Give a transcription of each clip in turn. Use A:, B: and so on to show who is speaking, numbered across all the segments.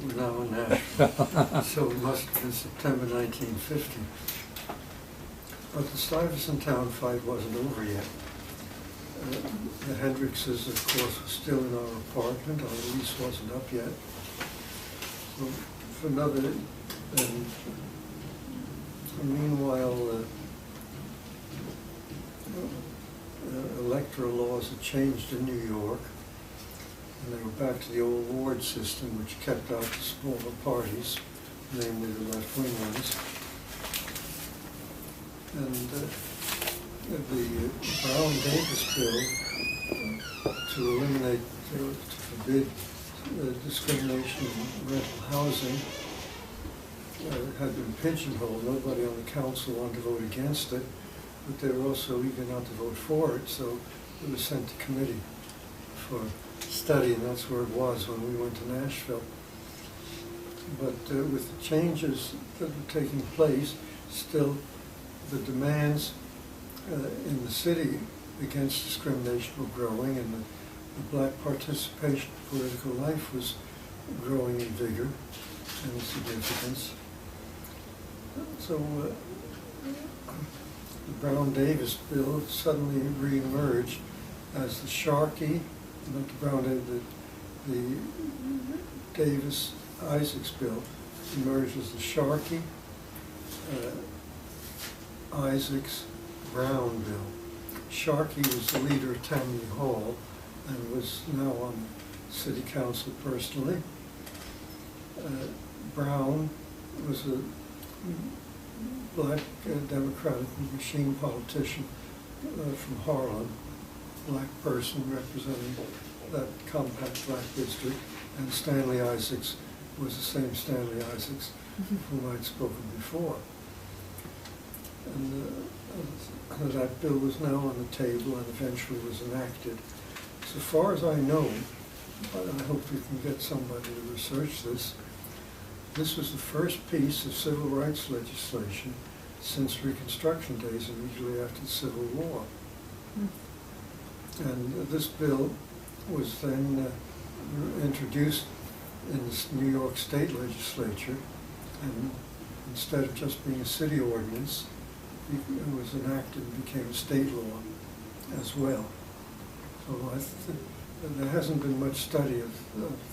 A: We're now in Nashville, so it must have been September 1950. But the Stuyvesant town fight wasn't over yet. The Hendrickses, of course, were still in our apartment. Our lease wasn't up yet. So for another, and meanwhile, electoral laws had changed in New York, and they were back to the old ward system, which kept out the smaller parties, namely the left-wing ones. And the Brown-Davis bill to eliminate, to forbid discrimination in rental housing had been pigeonholed. Nobody on the council wanted to vote against it, but they were also eager not to vote for it, so it was sent to committee for study, and that's where it was when we went to Nashville. But with the changes that were taking place, still the demands in the city against discrimination were growing, and the black participation in political life was growing in vigor and significance. So the Brown-Davis bill suddenly re-emerged as the Sharkey, not the Brown-Davis, the Davis-Isaacs bill emerged as the Sharkey, Isaacs-Brown bill. Sharkey was the leader of Tammany Hall and was now on city council personally. Brown was a black Democratic machine politician from Harlem, black person representing that compact black district, and Stanley Isaacs was the same Stanley Isaacs whom I'd spoken before. And that bill was now on the table and eventually was enacted. So far as I know, but I hope we can get somebody to research this, this was the first piece of civil rights legislation since Reconstruction days, and usually after the Civil War. And this bill was then introduced in the New York State legislature, and instead of just being a city ordinance, it was enacted and became a state law as well. So there hasn't been much study of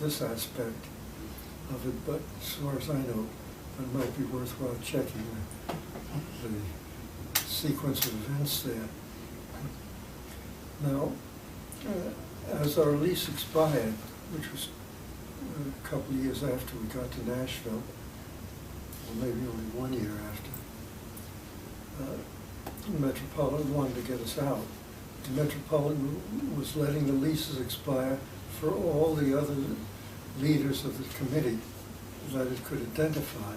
A: this aspect of it, but as far as I know, it might be worthwhile checking the sequence of events there. Now, as our lease expired, which was a couple of years after we got to Nashville, or maybe only 1 year after, Metropolitan wanted to get us out. The Metropolitan was letting the leases expire for all the other leaders of the committee that it could identify.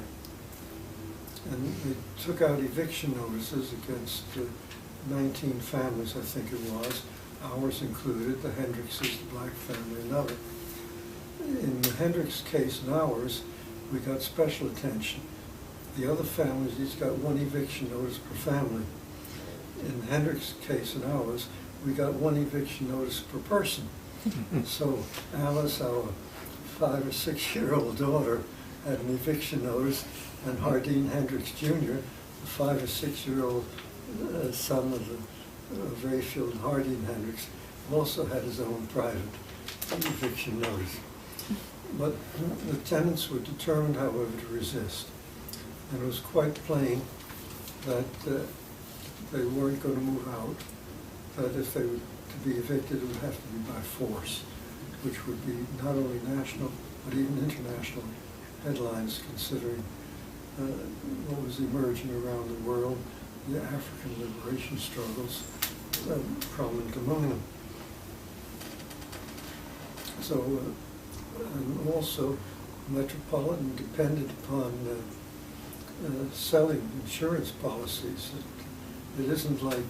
A: And they took out eviction notices against 19 families, I think it was, ours included, the Hendrickses, the black family, another. In the Hendricks case and ours, we got special attention. The other families each got one eviction notice per family. In the Hendricks case and ours, we got one eviction notice per person. So Alice, our 5 or 6 year old daughter, had an eviction notice, and Hardine Hendricks Jr., the 5 or 6 year old son of the Rayfield and Hardine Hendricks, also had his own private eviction notice. But the tenants were determined, however, to resist. And it was quite plain that they weren't going to move out, that if they were to be evicted, it would have to be by force, which would be not only national, but even international headlines, considering what was emerging around the world, the African liberation struggles, prominent among them. So, and also, Metropolitan depended upon selling insurance policies. It isn't like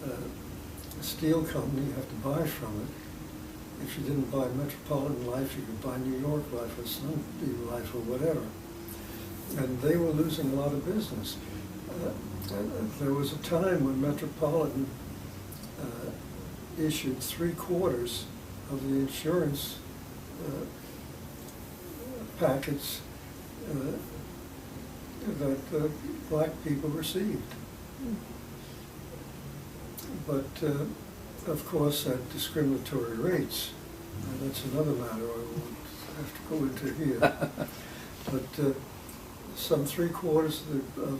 A: a steel company you have to buy from it. If you didn't buy Metropolitan Life, you could buy New York Life or Sunbeam Life or whatever. And they were losing a lot of business. There was a time when Metropolitan issued 3/4 of the insurance packets that black people received. But of course at discriminatory rates. That's another matter I won't have to go into here. But some 3/4 of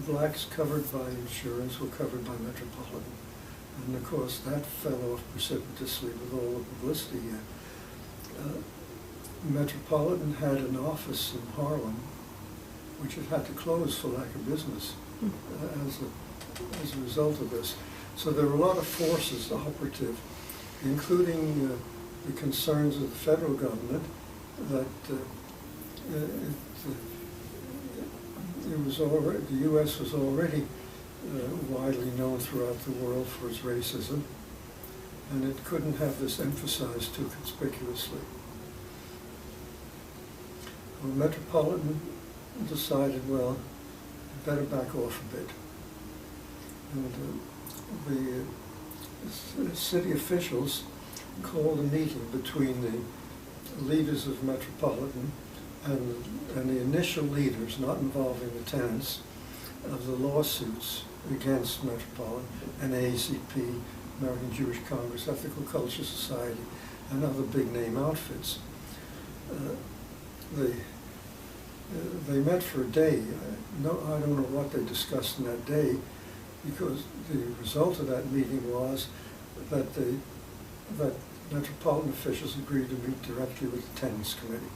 A: blacks covered by insurance were covered by Metropolitan. And of course that fell off precipitously with all the publicity here. Metropolitan had an office in Harlem which it had to close for lack of business as a result of this. So there were a lot of forces operative, including the concerns of the federal government that the U.S. was already widely known throughout the world for its racism, and it couldn't have this emphasized too conspicuously. Well, Metropolitan decided, well, better back off a bit. And the city officials called a meeting between the leaders of Metropolitan and the initial leaders, not involving the tenants, of the lawsuits against Metropolitan, NAACP, American Jewish Congress, Ethical Culture Society, and other big name outfits. They met for a day. I don't know what they discussed in that day, because the result of that meeting was that that Metropolitan officials agreed to meet directly with the Tenants Committee.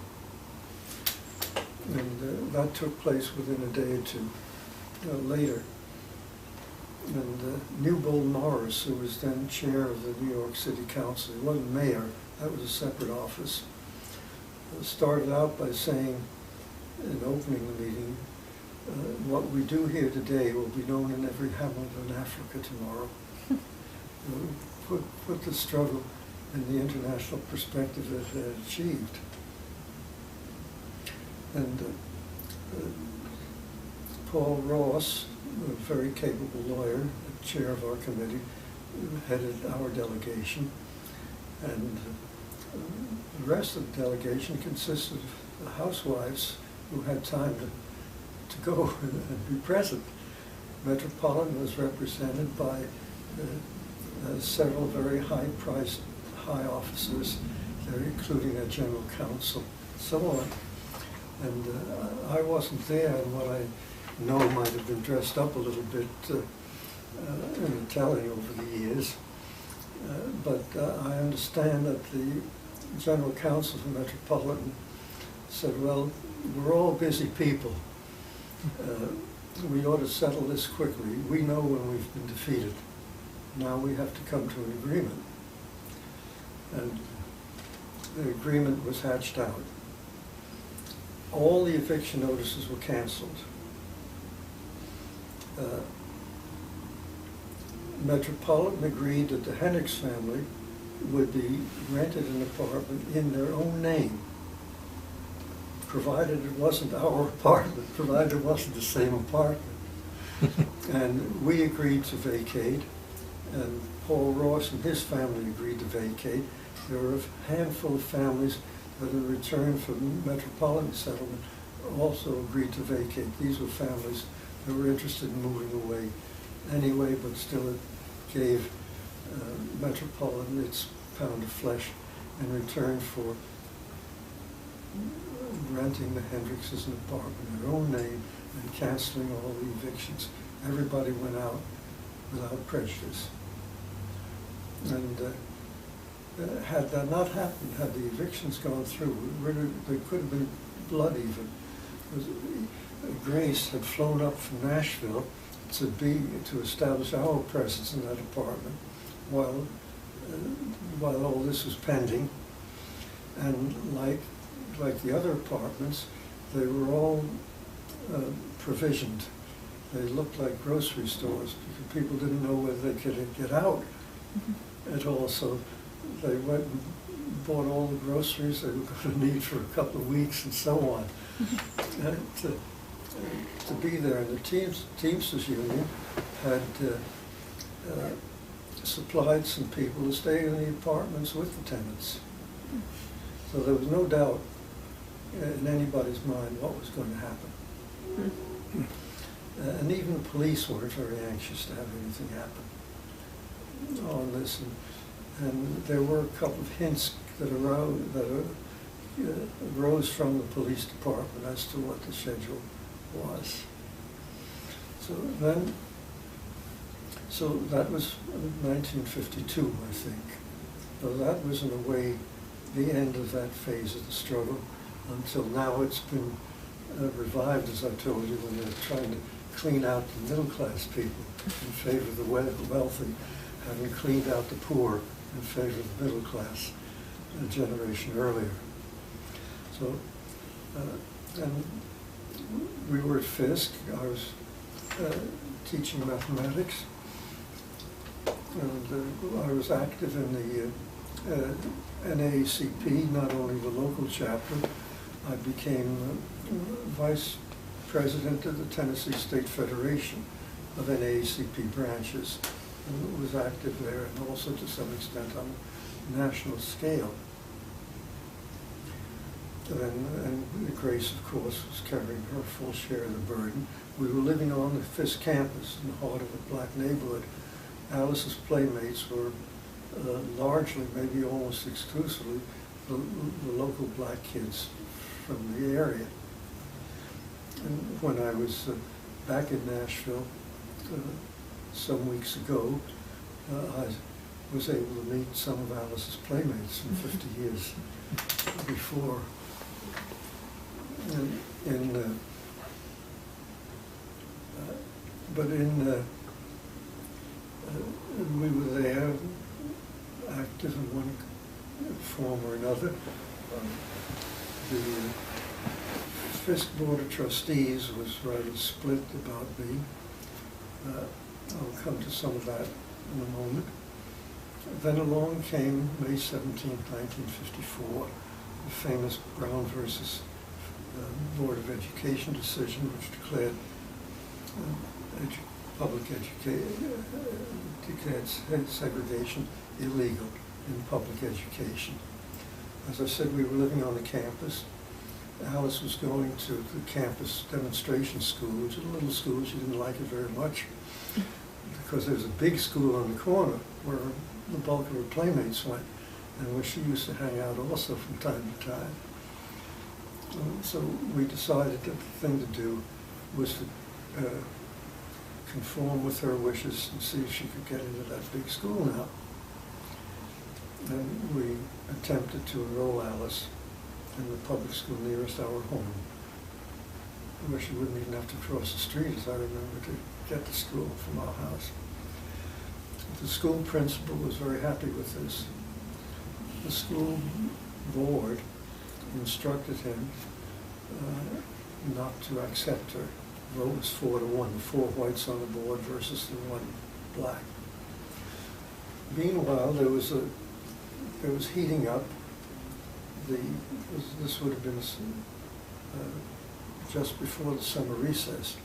A: And that took place within a day or two later. And Newbold Morris, who was then chair of the New York City Council, he wasn't mayor, that was a separate office, started out by saying, in opening the meeting, what we do here today will be known in every hamlet in Africa tomorrow. Put the struggle in the international perspective that it had achieved. And Paul Ross, a very capable lawyer, chair of our committee, headed our delegation. And the rest of the delegation consisted of housewives who had time to go and be present. Metropolitan was represented by several very high-priced high officers, including a general counsel, and so on. And I wasn't there, and what I know might have been dressed up a little bit in telling over the years. But I understand that the general counsel for Metropolitan said, well, we're all busy people. We ought to settle this quickly. We know when we've been defeated. Now we have to come to an agreement. And the agreement was hatched out. All the eviction notices were canceled. Metropolitan agreed that the Hendricks family would be rented an apartment in their own name, provided it wasn't our apartment, provided it wasn't the same apartment. And we agreed to vacate, and Paul Ross and his family agreed to vacate. There were a handful of families that in return for Metropolitan settlement also agreed to vacate. These were families that were interested in moving away anyway, but still it gave Metropolitan its pound of flesh in return for renting the Hendrickses an apartment in their own name and canceling all the evictions. Everybody went out without prejudice. And had that not happened, had the evictions gone through, there could have been blood even. Grace had flown up from Nashville to establish our presence in that apartment while all this was pending. And like the other apartments, they were all provisioned. They looked like grocery stores because people didn't know whether they could get out at all. So they went and bought all the groceries they were going to need for a couple of weeks and so on. To be there. And the Teamsters Union had supplied some people to stay in the apartments with the tenants. So there was no doubt in anybody's mind what was going to happen. And even the police weren't very anxious to have anything happen on this. And there were a couple of hints that arose from the police department as to what the schedule was. So that was 1952, I think. So that was, in a way, the end of that phase of the struggle. Until now, it's been revived, as I told you, when they're trying to clean out the middle-class people in favor of the wealthy, having cleaned out the poor in favor of the middle class a generation earlier. So, and we were at Fisk. I was teaching mathematics, and I was active in the NAACP, not only the local chapter. I became vice president of the Tennessee State Federation of NAACP branches, and was active there, and also to some extent on a national scale. And Grace, of course, was carrying her full share of the burden. We were living on the Fisk campus in the heart of a black neighborhood. Alice's playmates were largely, maybe almost exclusively, the local black kids from the area. And when I was back in Nashville some weeks ago, I was able to meet some of Alice's playmates from 50 years before. We were there, active in one form or another. The Fisk Board of Trustees was rather split about me. I'll come to some of that in a moment. Then along came May 17, 1954, the famous Brown versus Board of Education decision, which declared declared segregation illegal in public education. As I said, we were living on the campus. Alice was going to the campus demonstration school, which is a little school. She didn't like it very much because there was a big school on the corner where the bulk of her playmates went, and where she used to hang out also from time to time. So we decided that the thing to do was to conform with her wishes and see if she could get into that big school now. And we attempted to enroll Alice in the public school nearest our home, where she wouldn't even have to cross the street, as I remember, to get to school from our house. The school principal was very happy with this. The school board instructed him not to accept her. The vote was 4-1, the 4 whites on the board versus the 1 black. Meanwhile, there was heating up. This would have been just before the summer recess,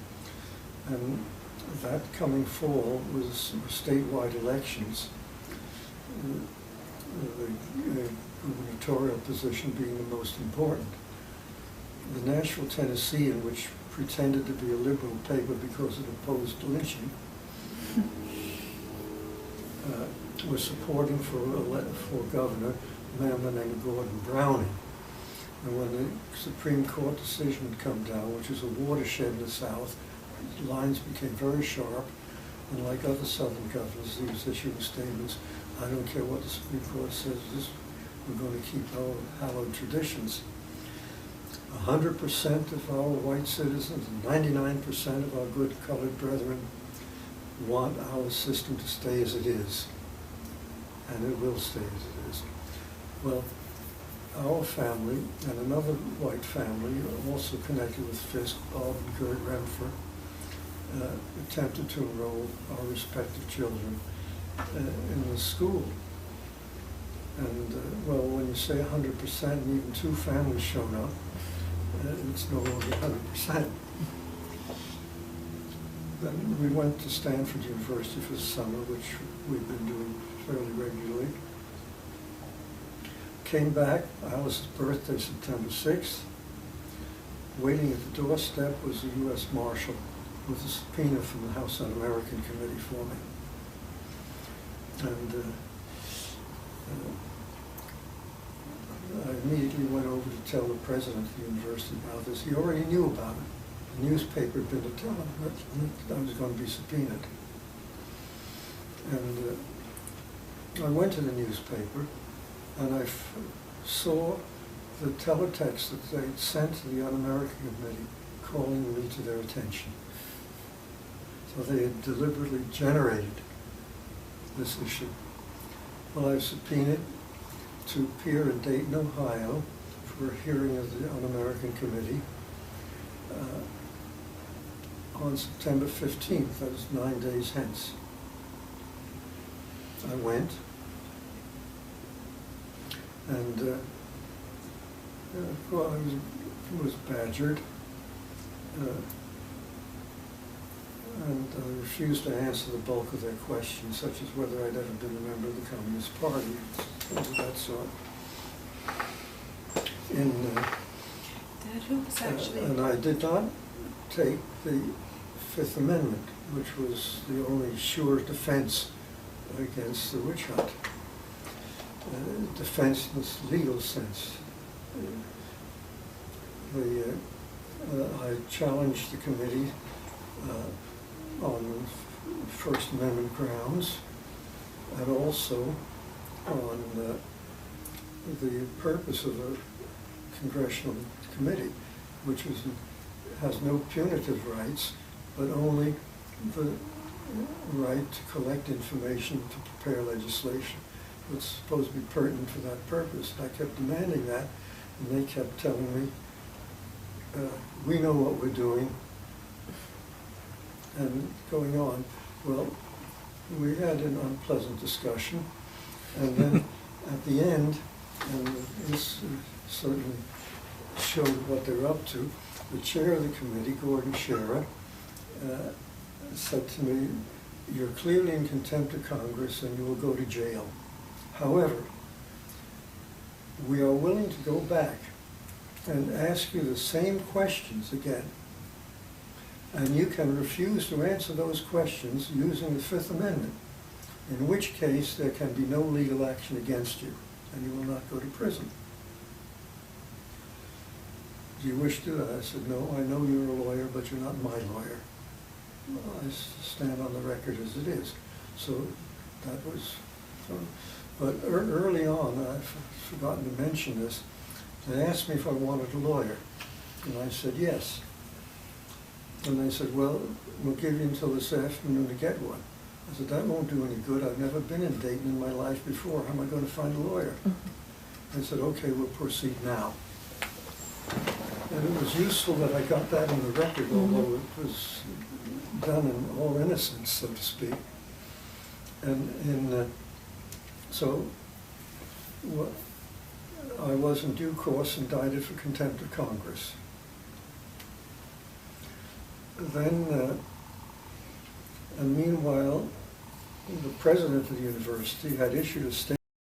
A: and that coming fall was statewide elections. The gubernatorial position being the most important. The Nashville Tennessean, which pretended to be a liberal paper because it opposed lynching, was supporting for governor a man named Gordon Browning. And when the Supreme Court decision had come down, which was a watershed in the South, the lines became very sharp, and like other Southern governors, he was issuing statements, I don't care what the Supreme Court says, we're going to keep our hallowed traditions. 100% of our white citizens and 99% of our good colored brethren want our system to stay as it is, and it will stay as it is. Well, our family and another white family, also connected with Fisk, Bob and Gert Remfer, attempted to enroll our respective children in the school. And well, when you say 100% and even 2 families shown up, it's no longer 100%. Then we went to Stanford University for the summer, which we've been doing fairly regularly. Came back, Alice's birthday, September 6th, waiting at the doorstep was the U.S. Marshal with a subpoena from the House Un-American Committee for me. And I immediately went over to tell the president of the university about this. He already knew about it. The newspaper had been to tell him that I was going to be subpoenaed. And I went to the newspaper, and I saw the teletext that they'd sent to the Un-American Committee calling me to their attention. So they had deliberately generated this issue. Well, I was subpoenaed to appear in Dayton, Ohio for a hearing of the Un-American Committee on September 15th, that was 9 days hence. I went, and well, I was badgered, and I refused to answer the bulk of their questions, such as whether I'd ever been a member of the Communist Party, things of that sort.
B: Dad, who was actually...
A: and I did not take the Fifth Amendment, which was the only sure defense against the witch hunt. Defense in this legal sense. I challenged the committee on First Amendment grounds, and also on the purpose of a congressional committee, which has no punitive rights, but only the right to collect information to prepare legislation. It's supposed to be pertinent for that purpose. I kept demanding that, and they kept telling me, we know what we're doing, and going on. Well, we had an unpleasant discussion, and then at the end, and this certainly showed what they're up to, the chair of the committee, Gordon Shera, said to me, "You're clearly in contempt of Congress and you will go to jail. However, we are willing to go back and ask you the same questions again. And you can refuse to answer those questions using the Fifth Amendment, in which case there can be no legal action against you and you will not go to prison. Do you wish to do that?" I said, "No, I know you're a lawyer, but you're not my lawyer. I stand on the record as it is." So that was, but early on, I've forgotten to mention this, they asked me if I wanted a lawyer, and I said yes. And they said, "Well, we'll give you until this afternoon to get one." I said, "That won't do any good. I've never been in Dayton in my life before. How am I going to find a lawyer?" They said, "Okay, we'll proceed now." And it was useful that I got that in the record, although it was done in all innocence, so to speak. And so I was in due course indicted for contempt of Congress. Then, and meanwhile, the president of the university had issued a statement